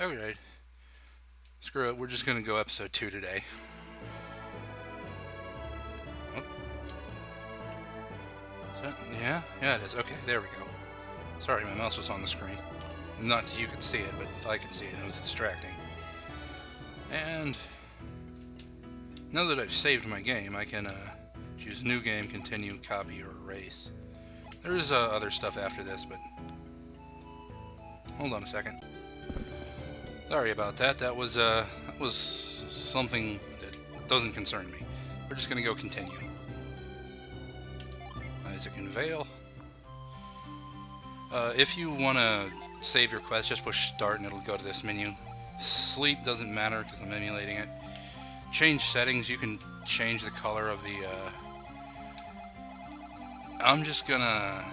Alright. Screw it, we're just gonna go episode 2 today. Oh. Is that, yeah? Yeah, it is. Okay, there we go. Sorry, my mouse was on the screen. Not that you could see it, but I could see it, and it was distracting. And now that I've saved my game, I can choose new game, continue, copy, or erase. There's other stuff after this, but hold on a second. Sorry about that. That was something that doesn't concern me. We're just gonna go continue. Isaac and Vale. If you want to save your quest, just push start and it'll go to this menu. Sleep doesn't matter because I'm emulating it. Change settings. You can change the color of the... I'm just gonna...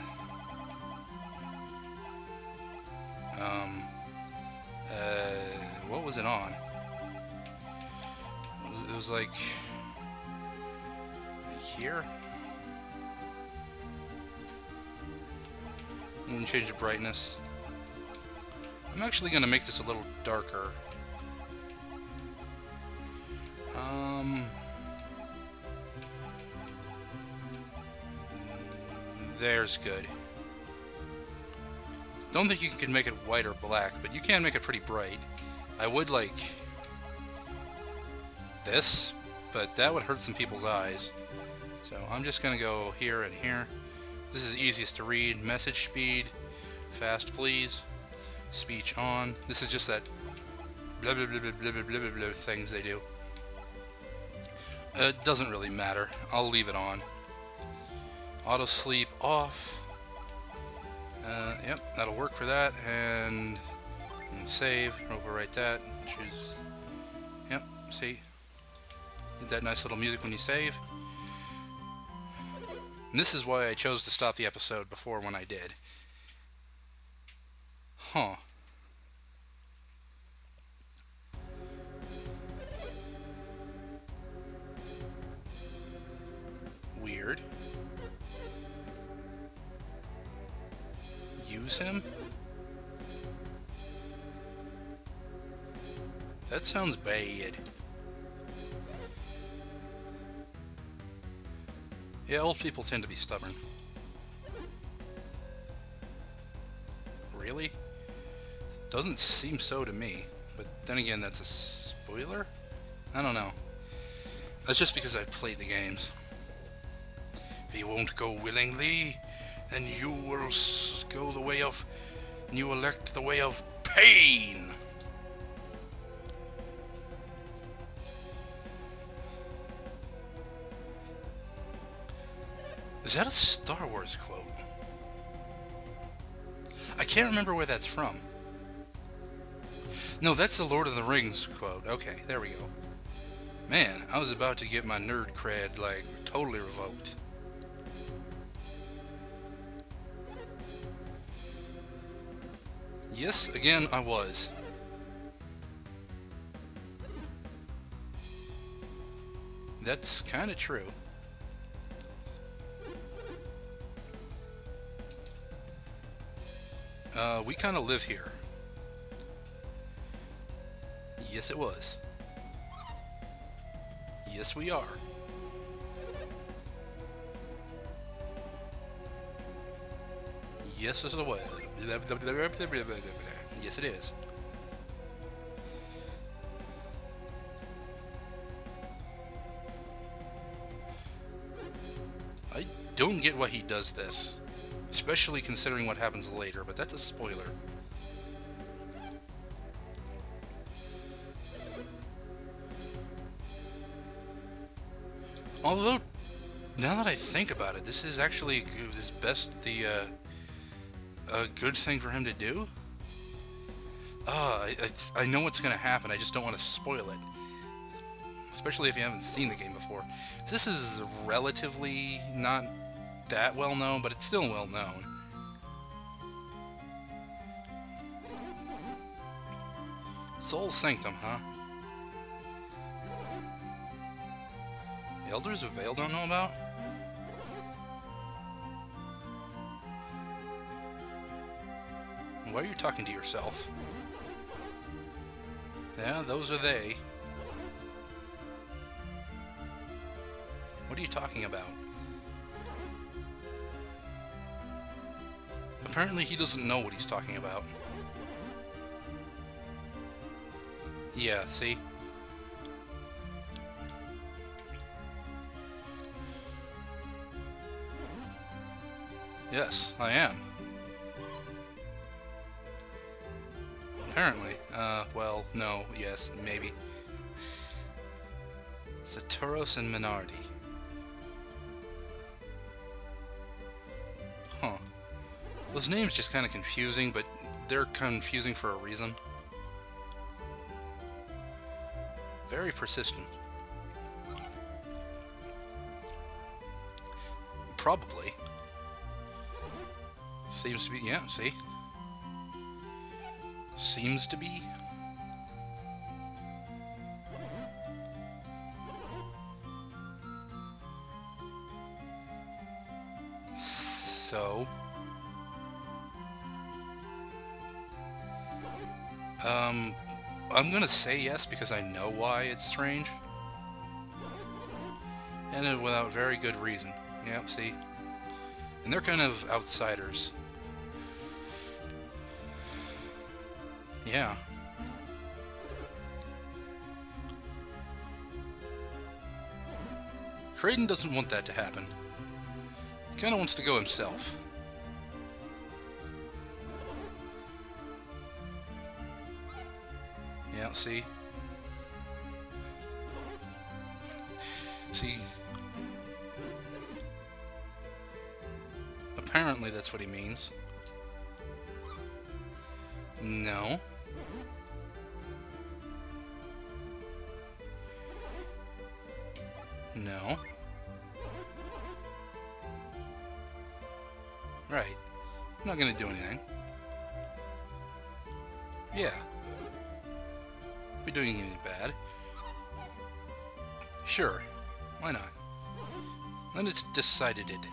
what was it on? It was like... here? You can change the brightness. I'm actually going to make this a little darker. There's good. Don't think you can make it white or black, but you can make it pretty bright. I would like this, but that would hurt some people's eyes. So I'm just going to go here and here. This is easiest to read. Message speed, fast please, speech on. This is just that blah blah blah blah blah blah blah, blah things they do. It doesn't really matter. I'll leave it on. Auto sleep off. Yep, that'll work for that. And save. Overwrite that. Choose. Yep. See. Get that nice little music when you save. And this is why I chose to stop the episode before when I did. Huh. Weird. Use him? That sounds bad. Yeah, old people tend to be stubborn. Really? Doesn't seem so to me. But then again, that's a spoiler? I don't know. That's just because I've played the games. If you won't go willingly, then you will go the way of... you elect the way of pain! Is that a Star Wars quote? I can't remember where that's from. No, that's the Lord of the Rings quote. Okay, there we go. Man, I was about to get my nerd cred, like, totally revoked. Yes, again, I was. That's kind of true. We kind of live here. Yes, it was. Yes, we are. Yes, it was. Yes, it is. I don't get why he does this. Especially considering what happens later, but that's a spoiler. Although, now that I think about it, this is actually a good thing for him to do. I know what's going to happen, I just don't want to spoil it. Especially if you haven't seen the game before. This is relatively not that well known, but it's still well known. Soul Sanctum, huh? The Elders of Vale don't know about? Why are you talking to yourself? Yeah, those are they. What are you talking about? Apparently he doesn't know what he's talking about. Yeah, see? Yes, I am. Apparently. Well, no, yes, maybe. Saturos and Minardi. Huh. Those names just kind of confusing, but they're confusing for a reason. Very persistent. Probably. Seems to be, yeah, see? Seems to be. So... I'm gonna say yes because I know why it's strange. And without very good reason. Yeah, see? And they're kind of outsiders. Yeah. Kraden doesn't want that to happen. He kind of wants to go himself. Yeah, see? See? Apparently that's what he means. No. No. Right. I'm not gonna do anything. Yeah. Be doing anything bad. Sure. Why not? Then it's decided it.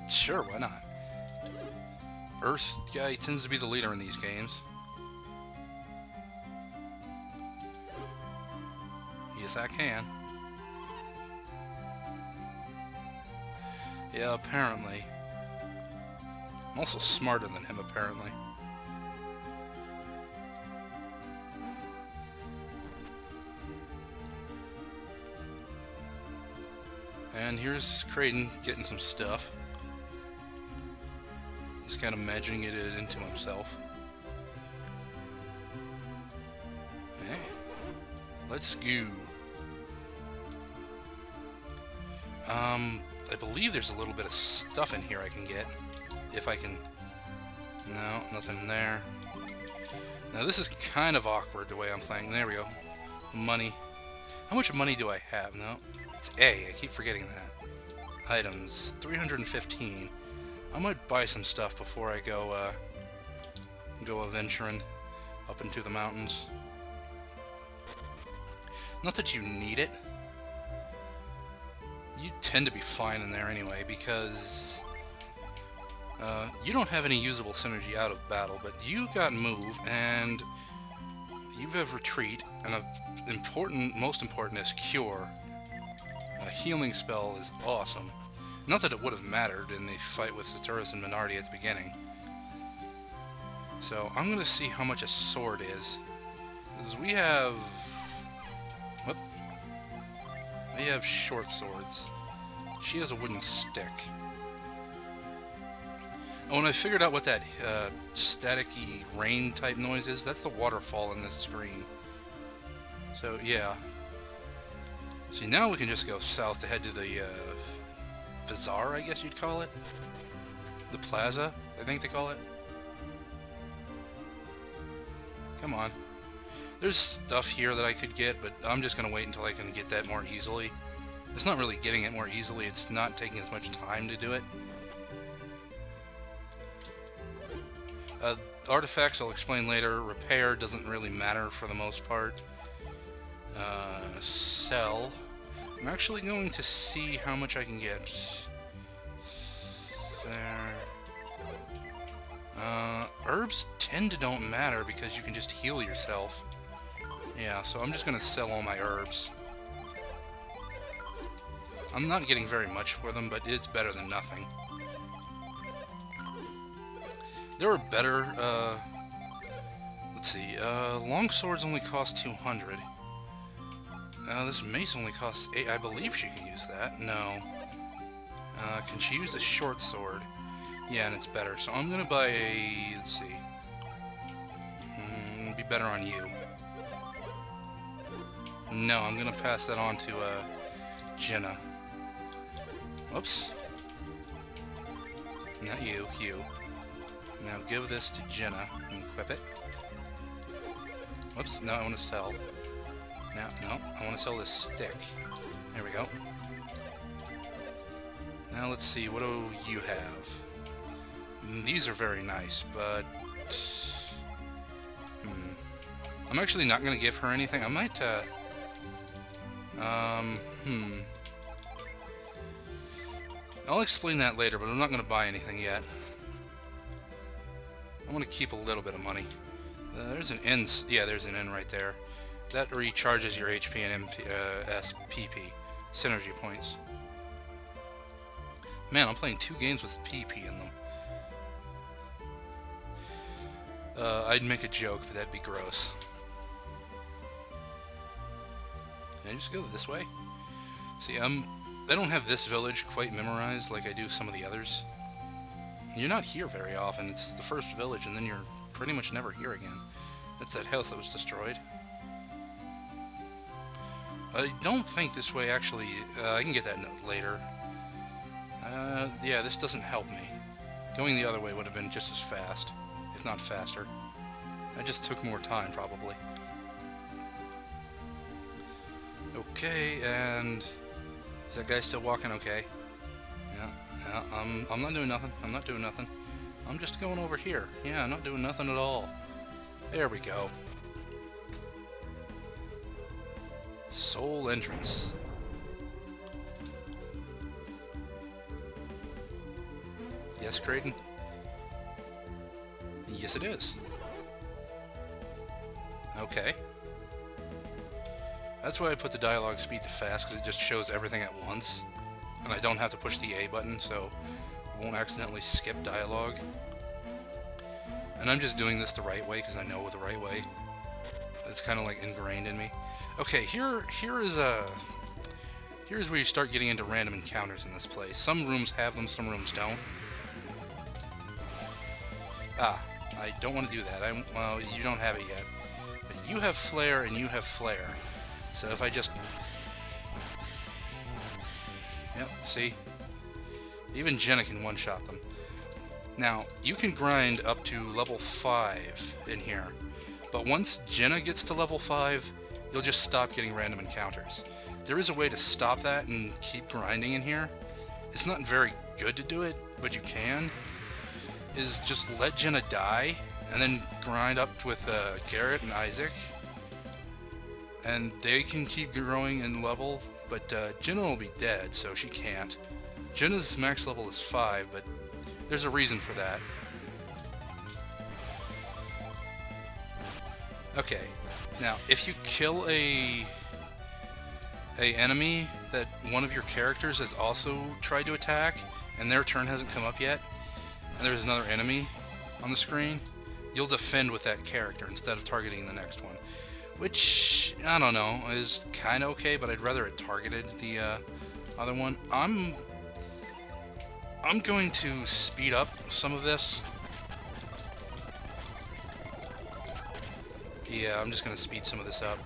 Sure, why not? Earth guy tends to be the leader in these games. Yes, I can. Yeah, apparently. I'm also smarter than him, apparently. And here's Kraden getting some stuff. He's kind of imagining it into himself. Hey, let's go. I believe there's a little bit of stuff in here I can get. If I can... No, nothing there. Now this is kind of awkward the way I'm playing. There we go. Money. How much money do I have? No, it's A. I keep forgetting that. Items. 315. I might buy some stuff before I go adventuring up into the mountains. Not that you need it. You tend to be fine in there anyway, because you don't have any usable synergy out of battle, but you got move, and you have retreat, and most important is cure. A healing spell is awesome. Not that it would have mattered in the fight with Saturos and Minardi at the beginning. So I'm going to see how much a sword is. Because we have... Whoop. We have short swords. She has a wooden stick. Oh, and I figured out what that static-y rain type noise is. That's the waterfall in this screen. So, yeah. See, now we can just go south to head to the bazaar, I guess you'd call it. The plaza, I think they call it. Come on. There's stuff here that I could get, but I'm just going to wait until I can get that more easily. It's not really getting it more easily, it's not taking as much time to do it. Artifacts I'll explain later. Repair doesn't really matter for the most part. Sell. I'm actually going to see how much I can get. There. herbs tend to don't matter because you can just heal yourself. Yeah, so I'm just gonna sell all my herbs. I'm not getting very much for them, but it's better than nothing. There are better, let's see, long swords only cost 200. This mace only costs 8. I believe she can use that. No. Can she use a short sword? Yeah, and it's better. So I'm gonna buy a, let's see. Be better on you. No, I'm gonna pass that on to, Jenna. Whoops. Not you, you. Now give this to Jenna and equip it. Whoops, no, I want to sell. No, I want to sell this stick. There we go. Now let's see, what do you have? These are very nice, but... I'm actually not going to give her anything. I might, I'll explain that later, but I'm not going to buy anything yet. I want to keep a little bit of money. There's an N. Yeah, there's an N right there. That recharges your HP and PP. Synergy points. Man, I'm playing 2 games with PP in them. I'd make a joke, but that'd be gross. Can I just go this way? See, I don't have this village quite memorized like I do some of the others. You're not here very often. It's the first village, and then you're pretty much never here again. That's that house that was destroyed. I don't think this way actually... I can get that note later. Yeah, this doesn't help me. Going the other way would have been just as fast, if not faster. I just took more time, probably. Okay, and... is that guy still walking okay? Yeah, I'm not doing nothing. I'm not doing nothing. I'm just going over here. Yeah, I'm not doing nothing at all. There we go. Soul entrance. Yes, Creighton? Yes, it is. Okay. That's why I put the dialogue speed to fast, because it just shows everything at once. And I don't have to push the A button, so I won't accidentally skip dialogue. And I'm just doing this the right way, because I know the right way. It's kind of like ingrained in me. Okay, here's where you start getting into random encounters in this place. Some rooms have them, some rooms don't. Ah, I don't want to do that. Well, you don't have it yet. But you have flare and you have flare. So if I just... Yep, see? Even Jenna can one-shot them. Now, you can grind up to level 5 in here. But once Jenna gets to level 5, you'll just stop getting random encounters. There is a way to stop that and keep grinding in here. It's not very good to do it, but you can. Is just let Jenna die, and then grind up with Garrett and Isaac. And they can keep growing in level, but Jenna will be dead, so she can't. Jenna's max level is 5, but there's a reason for that. Okay, now if you kill a enemy that one of your characters has also tried to attack, and their turn hasn't come up yet, and there's another enemy on the screen, you'll defend with that character instead of targeting the next one. Which, I don't know, is kind of okay, but I'd rather it targeted the other one. I'm going to speed up some of this. Yeah, I'm just going to speed some of this up.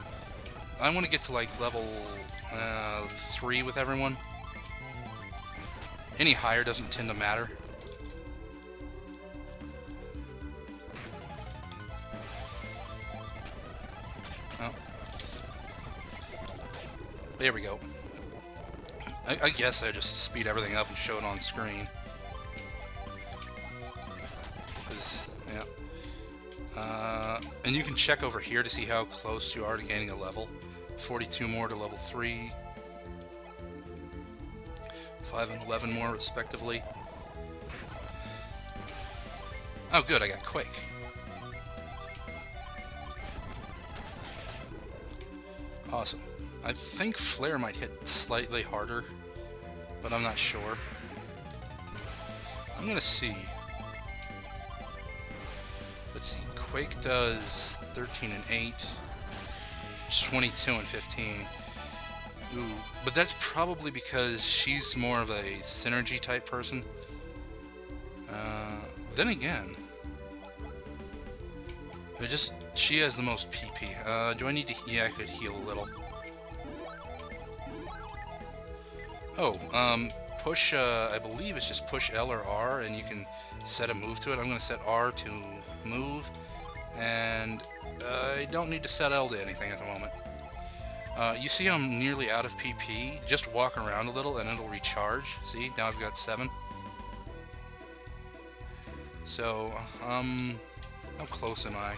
I want to get to like level 3 with everyone. Any higher doesn't tend to matter. Oh. There we go. I guess I just speed everything up and show it on screen. 'Cause, yeah. And you can check over here to see how close you are to gaining a level. 42 more to level 3. 5 and 11 more, respectively. Oh, good, I got Quake. Awesome. I think Flare might hit slightly harder, but I'm not sure. I'm gonna see. Let's see. Quake does 13 and 8, 22 and 15. Ooh, but that's probably because she's more of a synergy type person. Then again, she has the most PP. Do I need to? Yeah, I could heal a little. Oh, push. I believe it's just push L or R, and you can set a move to it. I'm going to set R to move, and I don't need to set L to anything at the moment. You see I'm nearly out of PP. Just walk around a little and it'll recharge. See, now I've got 7. So, how close am I?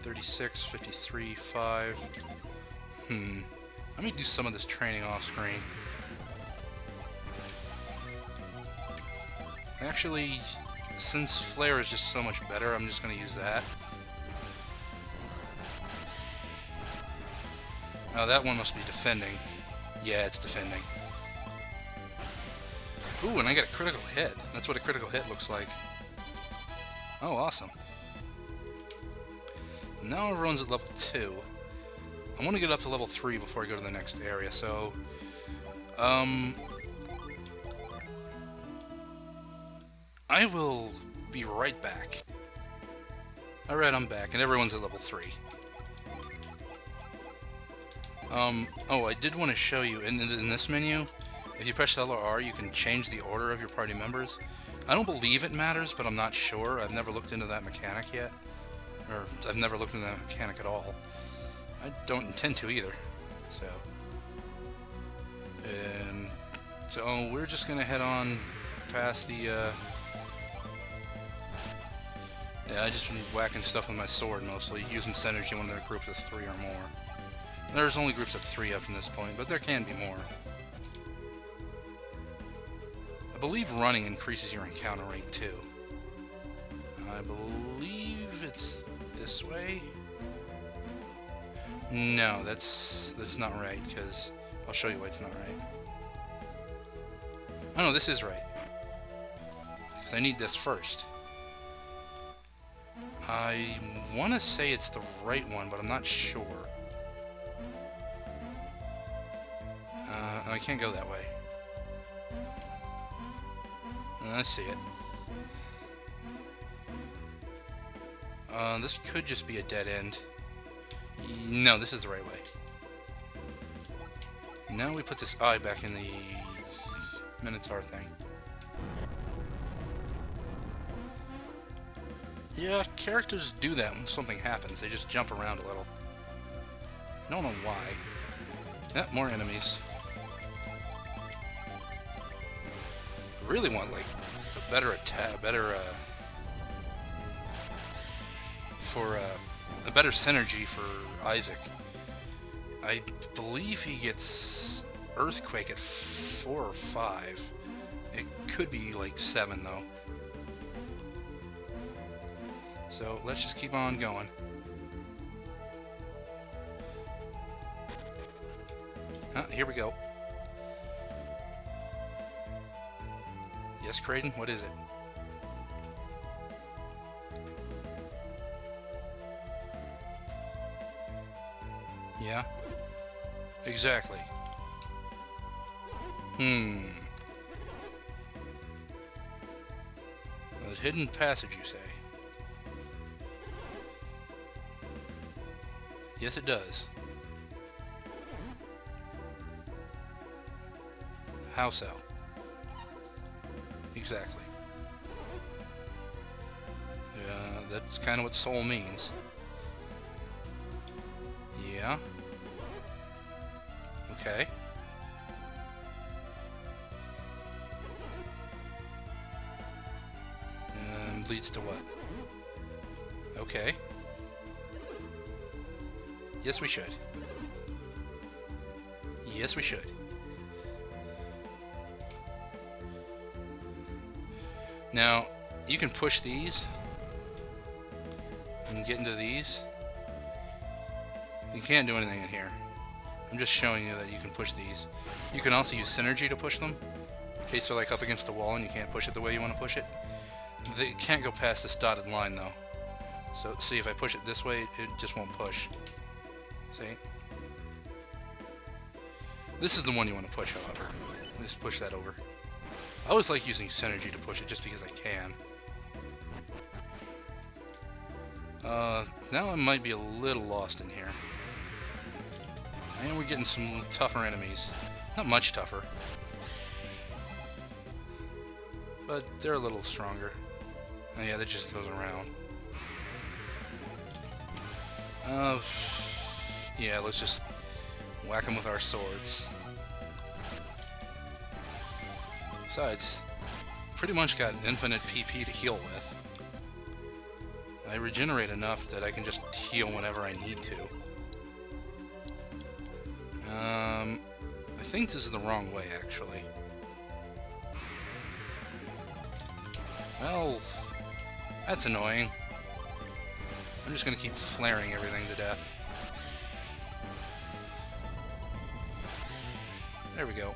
36, 53, 5. Let me do some of this training off screen. Actually, since Flare is just so much better, I'm just going to use that. Oh, that one must be defending. Yeah, it's defending. Ooh, and I got a critical hit. That's what a critical hit looks like. Oh, awesome. Now everyone's at level 2. I want to get up to level 3 before I go to the next area, so... I will be right back. Alright, I'm back, and everyone's at level 3. Oh, I did want to show you, in this menu, if you press L or R, you can change the order of your party members. I don't believe it matters, but I'm not sure. I've never looked into that mechanic yet. Or, I've never looked into that mechanic at all. I don't intend to either. So we're just gonna head on past the, Yeah, I just been whacking stuff with my sword mostly, using synergy when there are groups of 3 or more. There's only groups of 3 up to this point, but there can be more. I believe running increases your encounter rate too. I believe it's this way. No, that's not right, because I'll show you why it's not right. Oh no, this is right. Because I need this first. I want to say it's the right one, but I'm not sure. I can't go that way. I see it. This could just be a dead end. No, this is the right way. Now we put this eye back in the Minotaur thing. Yeah, characters do that when something happens. They just jump around a little. I don't know why. Yeah, more enemies. I really want, like, a better attack, a better synergy for Isaac. I believe he gets Earthquake at 4 or 5. It could be like 7 though. So let's just keep on going. Here we go. Yes, Creighton, what is it? Yeah? Exactly. A hidden passage, you say? Yes, it does. How so? Exactly. That's kind of what soul means. Yeah. Okay. Leads to what? Okay. Yes, we should. Yes, we should. Now, you can push these and get into these. You can't do anything in here. I'm just showing you that you can push these. You can also use synergy to push them, in case they're like up against the wall and you can't push it the way you want to push it. They can't go past this dotted line though. So see, if I push it this way, it just won't push. See? This is the one you want to push, however. Just push that over. I always like using synergy to push it just because I can. Now I might be a little lost in here. And we're getting some tougher enemies. Not much tougher. But they're a little stronger. Oh yeah, that just goes around. Yeah, let's just whack them with our swords. Besides, pretty much got infinite PP to heal with. I regenerate enough that I can just heal whenever I need to. I think this is the wrong way, actually. Well, that's annoying. I'm just gonna keep flaring everything to death. There we go.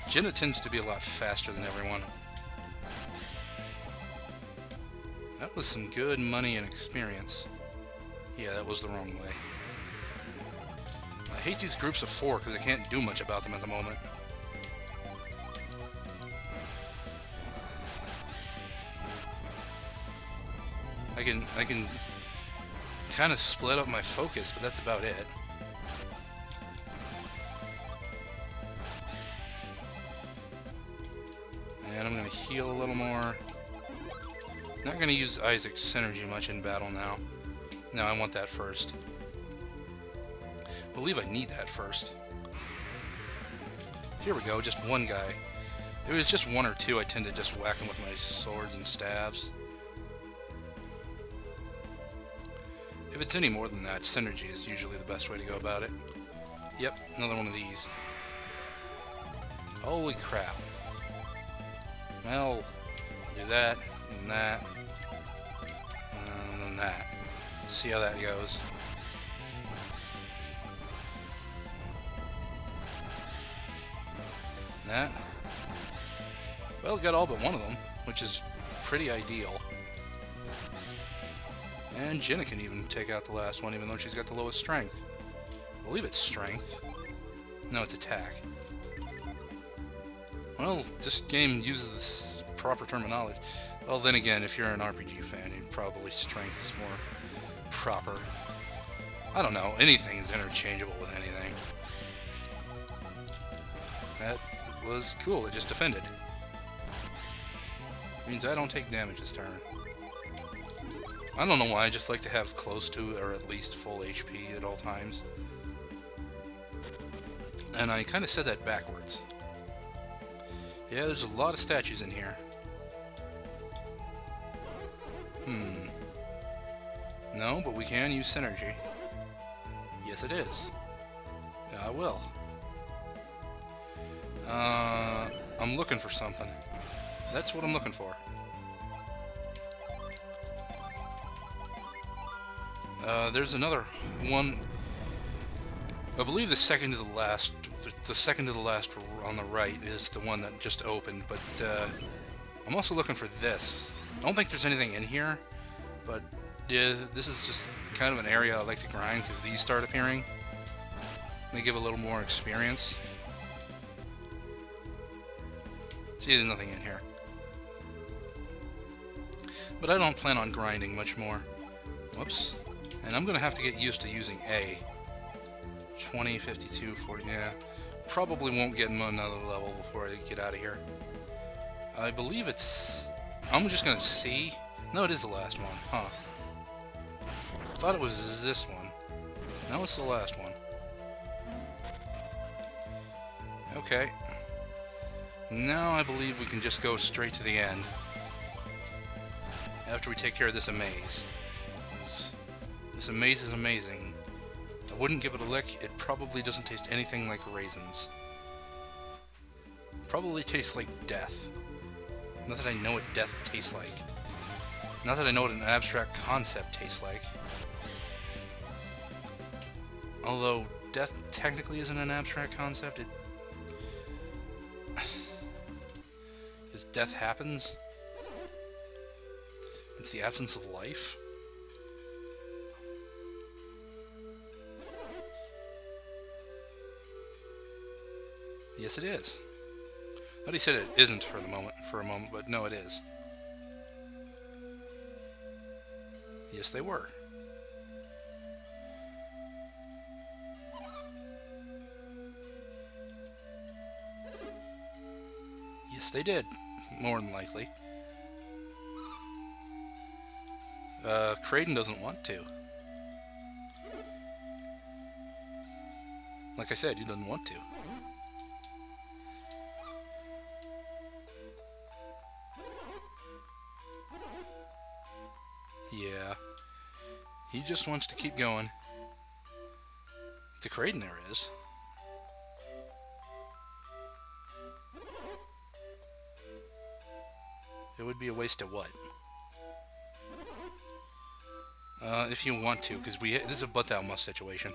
Jenna tends to be a lot faster than everyone. That was some good money and experience. Yeah, that was the wrong way. I hate these groups of 4 because I can't do much about them at the moment. I can kind of split up my focus, but that's about it. And I'm going to heal a little more. Not going to use Isaac's synergy much in battle now. No, I want that first. I believe I need that first. Here we go, just one guy. If it was just 1 or 2, I tend to just whack him with my swords and staves. If it's any more than that, synergy is usually the best way to go about it. Yep, another one of these. Holy crap. Well, I'll do that, and that, and then that. See how that goes. That. Well, got all but one of them, which is pretty ideal. And Jenna can even take out the last one, even though she's got the lowest strength. I believe it's strength. No, it's attack. Well, this game uses this proper terminology. Well, then again, if you're an RPG fan, probably strength is more proper. I don't know. Anything is interchangeable with anything. That was cool. It just defended. Means I don't take damage this turn. I don't know why, I just like to have close to, or at least full HP at all times. And I kind of said that backwards. Yeah, there's a lot of statues in here. No, but we can use synergy. Yes, it is. Yeah, I will. I'm looking for something. That's what I'm looking for. There's another one. I believe the second to the last on the right is the one that just opened, but I'm also looking for this. I don't think there's anything in here, but yeah, this is just kind of an area I like to grind because these start appearing. They give a little more experience. See, there's nothing in here. But I don't plan on grinding much more. Whoops. And I'm going to have to get used to using A. 20, 52, 40, yeah. Probably won't get another level before I get out of here. I believe it's... I'm just going to see. No, it is the last one. Huh. I thought it was this one. No, it's the last one. Okay. Now I believe we can just go straight to the end. After we take care of this amaze. This amaze is amazing. I wouldn't give it a lick. It probably doesn't taste anything like raisins. Probably tastes like death. Not that I know what death tastes like. Not that I know what an abstract concept tastes like. Although death technically isn't an abstract concept, it... Because death happens. It's the absence of life. Yes, it is. I thought he said it isn't for a moment, but no, it is. Yes, they were. Yes, they did. More than likely. Kraden doesn't want to. Like I said, he doesn't want to. Yeah. He just wants to keep going. To Kraden there is. It would be a waste of what? If you want to, because this is a but thou must situation.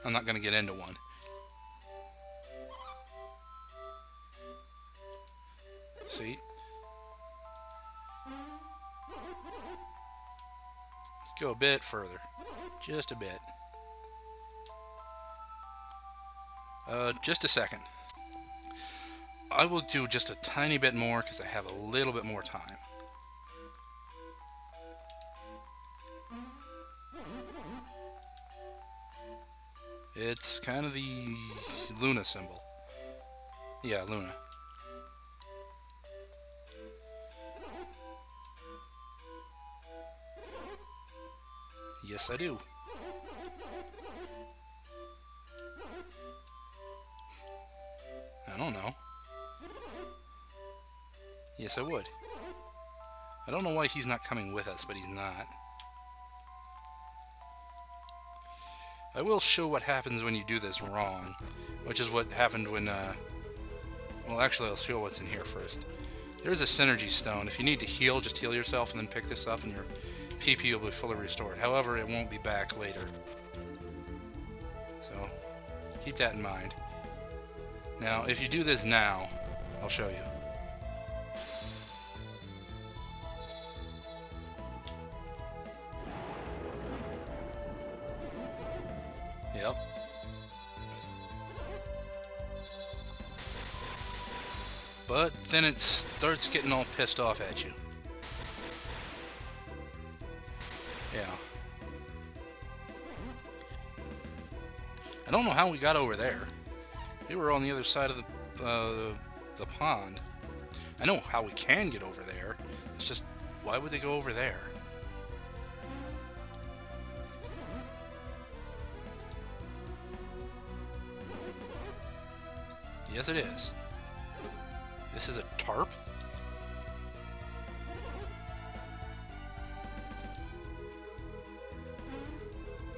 I'm not going to get into one. See? Go a bit further. Just a bit. Just a second. I will do just a tiny bit more because I have a little bit more time. It's kind of the Luna symbol. Yeah, Luna. Yes, I do. I don't know. Yes, I would. I don't know why he's not coming with us, but he's not. I will show what happens when you do this wrong, which is what happened when, well, actually, I'll show what's in here first. There's a synergy stone. If you need to heal, just heal yourself and then pick this up and your PP will be fully restored. However, it won't be back later. So, keep that in mind. Now, if you do this now, I'll show you. Yep. But then it starts getting all pissed off at you. Yeah. I don't know how we got over there. We were on the other side of the pond. I know how we can get over there. It's just, why would they go over there? Yes, it is. This is a tarp?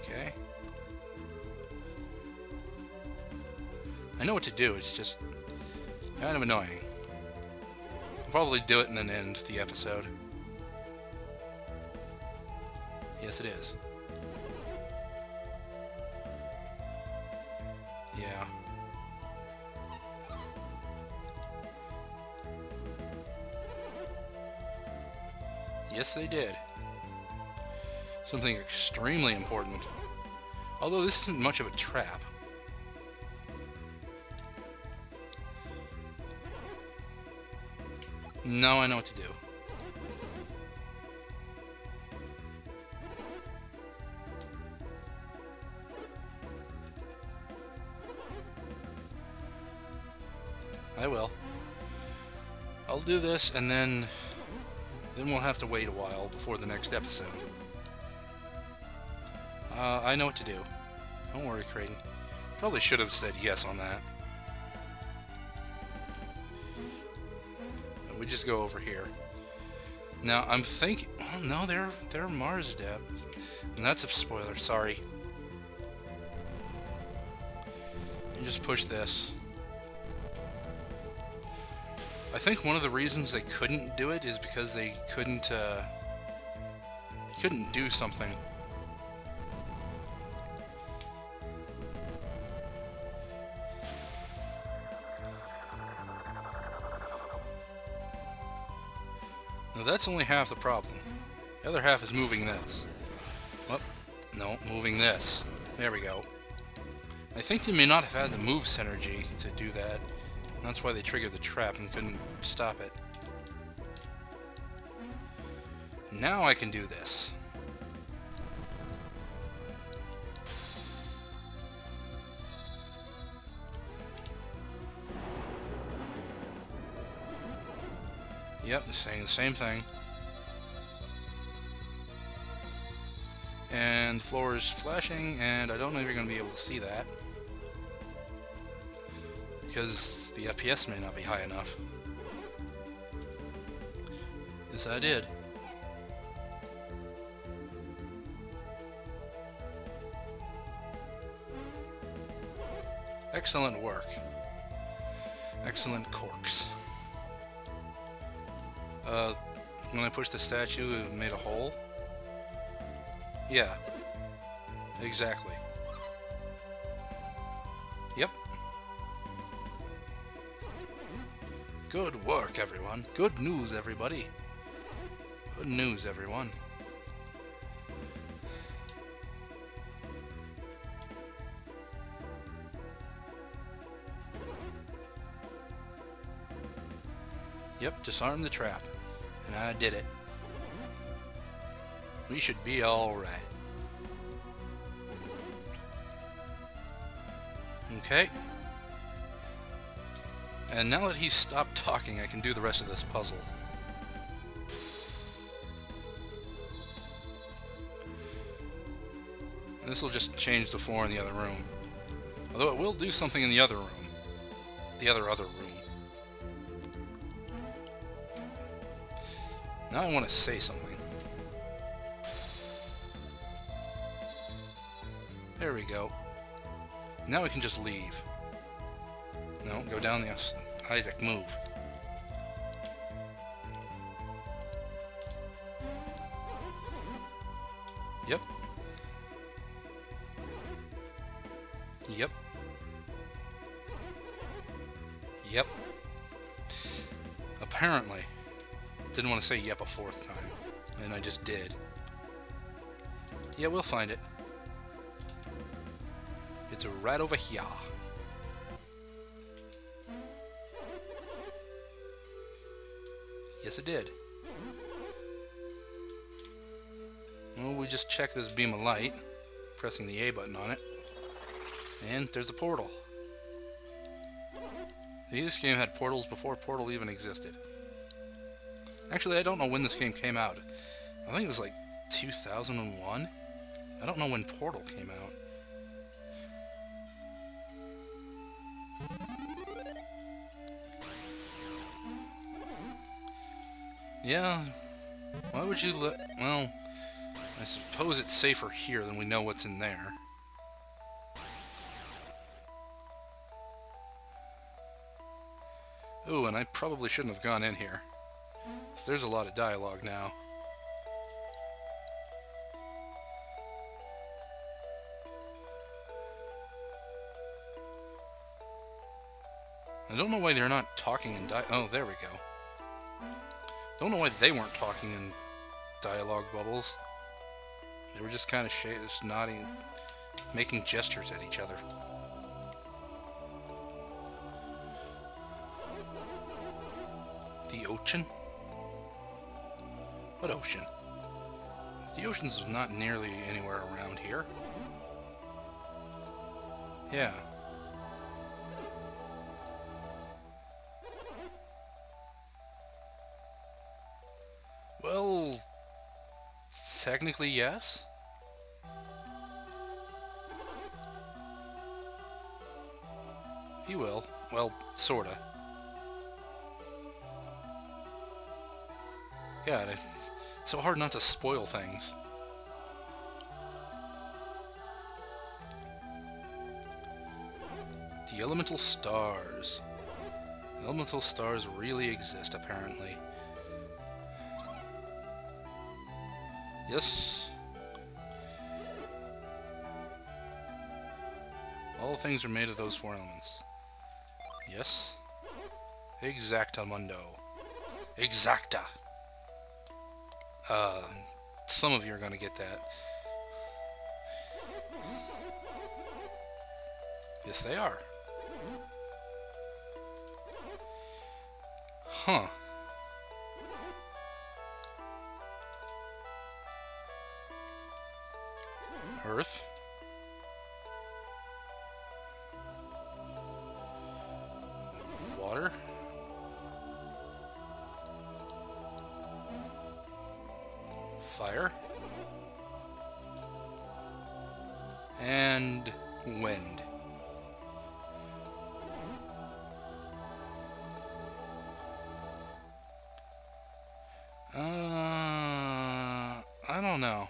Okay. I know what to do, it's just kind of annoying. I'll probably do it and then end the episode. Yes, it is. Yeah. Yes, they did. Something extremely important. Although this isn't much of a trap. No, I know what to do. I will. I'll do this and then we'll have to wait a while before the next episode. I know what to do. Don't worry, Kraden. Probably should have said yes on that. But we just go over here. Now, I'm thinking... Oh, no, they're Mars depth. And that's a spoiler, sorry. You just push this. I think one of the reasons they couldn't do it is because they couldn't do something. Now that's only half the problem. The other half is moving this. Well, no, moving this. There we go. I think they may not have had the move synergy to do that. That's why they triggered the trap and couldn't stop it. Now I can do this. Yep, it's saying the same thing. And the floor is flashing, and I don't know if you're going to be able to see that. Because the FPS may not be high enough. Yes, I did. Excellent work. Excellent corks. When I pushed the statue, it made a hole? Yeah. Exactly. Yep. Good work, everyone. Good news, everybody. Good news, everyone. Yep, disarm the trap. And I did it. We should be alright. Okay. And now that he's stopped talking, I can do the rest of this puzzle. And this will just change the floor in the other room. Although it will do something in the other room. The other room. Now I want to say something. There we go. Now we can just leave. No, go down the Isaac, move. Yep. Yep. Yep. Apparently. Didn't want to say yep a fourth time. And I just did. Yeah, we'll find it. It's right over here. Yes, it did. Well, we just check this beam of light, pressing the A button on it, and there's a portal. See, this game had portals before Portal even existed. Actually, I don't know when this game came out. I think it was like 2001? I don't know when Portal came out. Yeah, why would you well, I suppose it's safer here than we know what's in there. Ooh, and I probably shouldn't have gone in here. So there's a lot of dialogue now. I don't know why they're not talking in oh, there we go. Don't know why they weren't talking in dialogue bubbles. They were just kind of just nodding, making gestures at each other. The ocean? What ocean? The ocean's not nearly anywhere around here. Yeah. Well, technically yes. He will. Well, sorta. God, it's so hard not to spoil things. The elemental stars. The elemental stars really exist, apparently. Yes. All things are made of those four elements. Yes. Exactamundo. Exacta. Uh, some of you are going to get that. Yes, they are. Huh. Earth. Water. Fire. And wind. I don't know.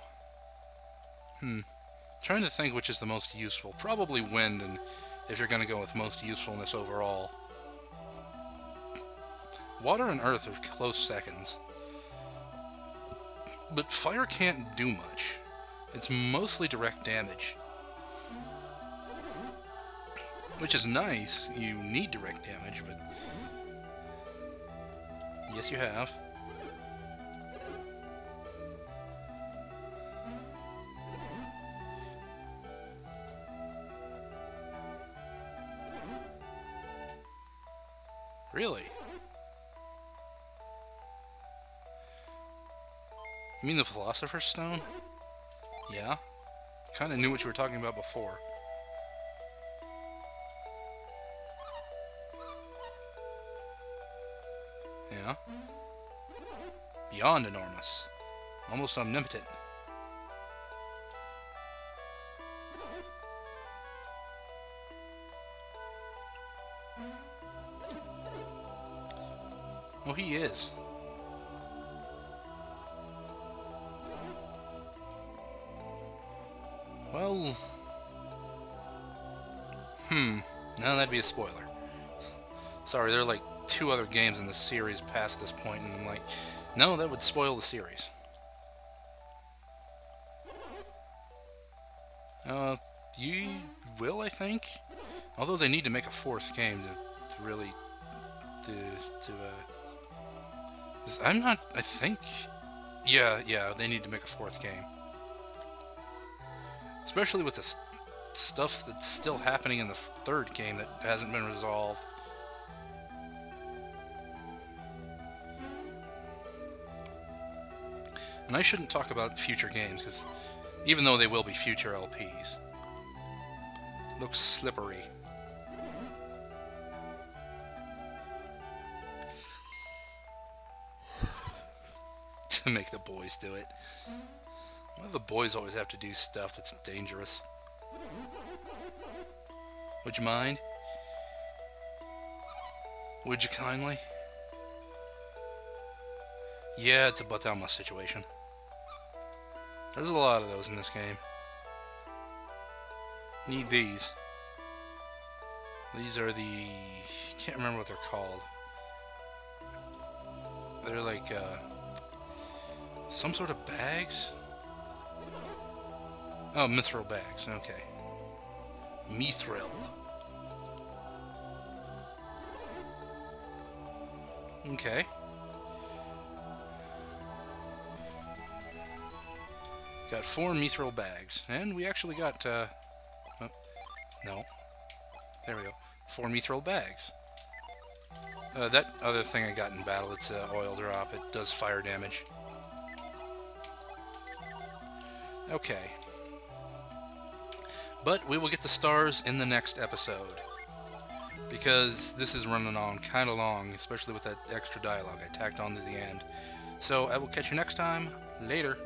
Trying to think which is the most useful. Probably wind, and if you're going to go with most usefulness overall. Water and earth are close seconds. But fire can't do much. It's mostly direct damage. Which is nice. You need direct damage, but... Yes, you have. Really? You mean the Philosopher's Stone? Yeah. Kinda knew what you were talking about before. Yeah. Beyond enormous. Almost omnipotent. Oh, he is. Well... No, that'd be a spoiler. Sorry, there are like 2 other games in the series past this point, and I'm like, no, that would spoil the series. You will, I think? Although they need to make a 4th game to really... I'm not... I think... Yeah, they need to make a 4th game. Especially with the stuff that's still happening in the 3rd game that hasn't been resolved. And I shouldn't talk about future games, because even though they will be future LPs. Looks slippery. To make the boys do it. Why do the boys always have to do stuff that's dangerous? Would you mind? Would you kindly? Yeah, it's a butt down my situation. There's a lot of those in this game. Need these. These are the... can't remember what they're called. They're like, some sort of bags? Oh, mithril bags, okay. Mithril. Okay. Got 4 mithril bags. And we actually got, oh, no. There we go. 4 mithril bags. That other thing I got in battle, it's a oil drop. It does fire damage. Okay. But we will get the stars in the next episode. Because this is running on kind of long, especially with that extra dialogue I tacked on to the end. So I will catch you next time. Later.